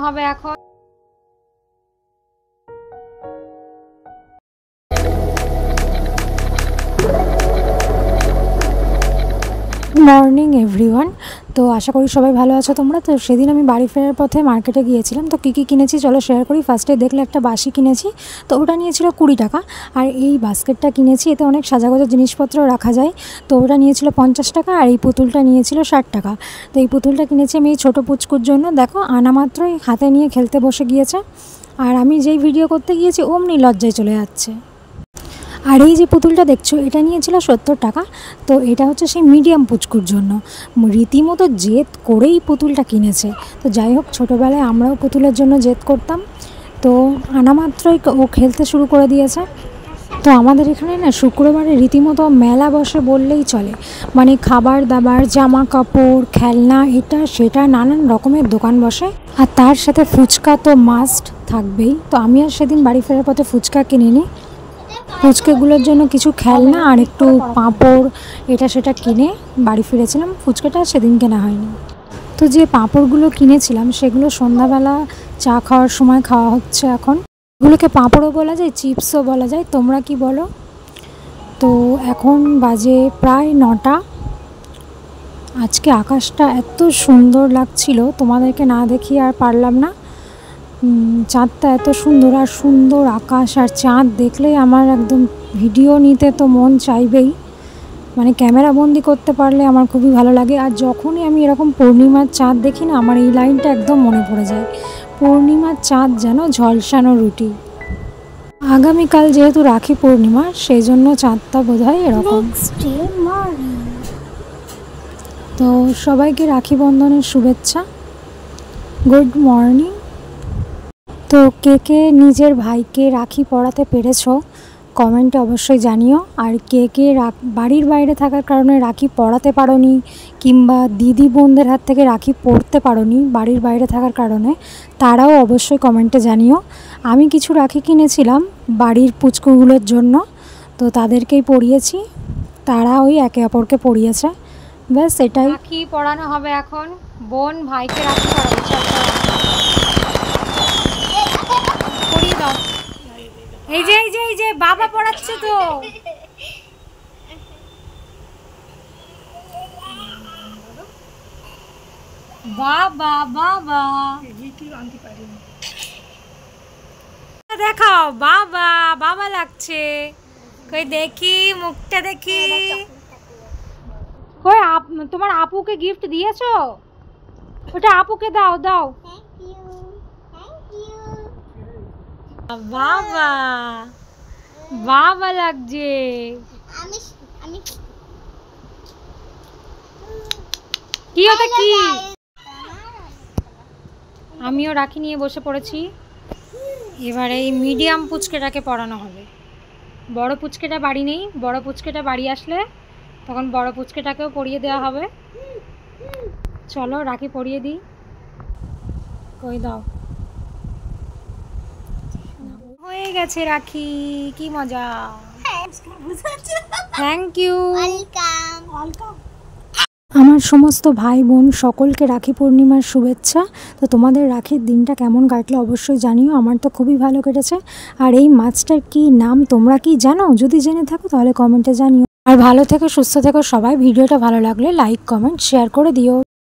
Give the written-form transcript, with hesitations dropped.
হবে এখন। Morning everyone. তো আশা করি সবাই ভালো আছো তোমরা। তো সেদিন আমি বাড়ি ফেরার পথে মার্কেটে গিয়েছিলাম। তো কী কী কিনেছি চলো শেয়ার করি। ফার্স্টে দেখলে একটা বাঁশি কিনেছি, তো ওটা নিয়েছিল 20 টাকা। আর এই বাস্কেটটা কিনেছি, এতে অনেক সাজাগোজা জিনিসপত্র রাখা যায়, তো ওটা নিয়েছিল 50 টাকা। আর এই পুতুলটা নিয়েছিল 60 টাকা। তো এই পুতুলটা কিনেছি আমি এই ছোটো পুচকুর জন্য। দেখো আনা মাত্রই হাতে নিয়ে খেলতে বসে গিয়েছে, আর আমি যেই ভিডিও করতে গিয়েছি অমনি লজ্জায় চলে যাচ্ছে। আর এই যে পুতুলটা দেখছো এটা নিয়েছিল 70 টাকা। তো এটা হচ্ছে সেই মিডিয়াম পুচকুর জন্য। রীতিমতো জেদ করেই পুতুলটা কিনেছে। তো যাই হোক, ছোটোবেলায় আমরাও পুতুলের জন্য জেদ করতাম। তো আনা মাত্রই ও খেলতে শুরু করে দিয়েছে। তো আমাদের এখানে না শুক্রবারে রীতিমতো মেলা বসে বললেই চলে। মানে খাবার দাবার, জামা কাপড়, খেলনা, এটা সেটা নানান রকমের দোকান বসে। আর তার সাথে ফুচকা তো মাস্ট থাকবেই। তো আমি আর সেদিন বাড়ি ফেরার পথে ফুচকা কিনে নিই। ফুচকাগুলোর জন্য কিছু খেলনা আর একটু পাঁপড় এটা সেটা কিনে বাড়ি ফিরেছিলাম। ফুচকাটা সেদিন কেনা হয়নি। তো যে পাঁপড়গুলো কিনেছিলাম সেগুলো সন্ধ্যাবেলা চা খাওয়ার সময় খাওয়া হচ্ছে এখন। এগুলোকে পাঁপড়ও বলা যায়, চিপসও বলা যায়, তোমরা কি বলো? তো এখন বাজে প্রায় 9টা। আজকে আকাশটা এত সুন্দর লাগছিল, তোমাদেরকে না দেখিয়ে আর পারলাম না। চাঁদটা এত সুন্দর, আর সুন্দর আকাশ আর চাঁদ দেখলেই আমার একদম ভিডিও নিতে তো মন চাইবেই। মানে ক্যামেরা বন্দি করতে পারলে আমার খুবই ভালো লাগে। আর যখনই আমি এরকম পূর্ণিমার চাঁদ দেখি না, আমার এই লাইনটা একদম মনে পড়ে যায়, পূর্ণিমার চাঁদ যেন ঝলসানো রুটি। আগামীকাল যেহেতু রাখি পূর্ণিমা, সেই জন্য চাঁদটা বোধহয় এরকম। তো সবাইকে রাখি বন্ধনের শুভেচ্ছা, গুড মর্নিং। তো কে কে নিজের ভাইকে রাখি পরাতে পেরেছো কমেন্টে অবশ্যই জানিও। আর কে কে বাড়ির বাইরে থাকার কারণে রাখি পরাতে পারোনি, কিংবা দিদি বোনদের হাত থেকে রাখি পরতে পারোনি বাড়ির বাইরে থাকার কারণে, তারাও অবশ্যই কমেন্টে জানিও। আমি কিছু রাখি কিনেছিলাম বাড়ির পুচকুগুলোর জন্য, তো তাদেরকেই পরিয়েছি, তারা ওই একে অপরকে পরিয়েছে, ব্যাস এটাই। রাখি পরানো হবে এখন। বোন ভাইকে রাখি পরাবে। এই যে এই যে এই যে বাবা পড়াচ্ছে তো। বাবা বাবা দেখাও, বাবা বাবা লাগছে। কই দেখি মুখটা দেখি। কই তোমার আপুকে গিফট দিয়েছো? ওটা আপুকে দাও দাও। বাবা বাবা লাগছে। কি ওটা কি? আমিও রাখি নিয়ে বসে পড়েছি। এবার এই মিডিয়াম পুচকেটাকে পরানো হবে। বড় পুচকেটা বাড়ি নেই, বড় পুচকেটা বাড়ি আসলে তখন বড় পুচকেটাকেও পরিয়ে দেওয়া হবে। চলো রাখি পরিয়ে দিই। কই দাও। হয়ে গেছে রাখি, কি মজা। Thank you. আমার সমস্ত ভাই বোন সকলকে রাখি পূর্ণিমার শুভেচ্ছা। তো তোমাদের রাখির দিনটা কেমন কাটলো অবশ্যই জানিও। আমার তো খুবই ভালো কেটেছে। আর এই মাছটার কি নাম তোমরা কি জানো? যদি জেনে থাকো তাহলে কমেন্টে জানিও। আর ভালো থেকো, সুস্থ থেকো সবাই। ভিডিওটা ভালো লাগলে লাইক কমেন্ট শেয়ার করে দিও।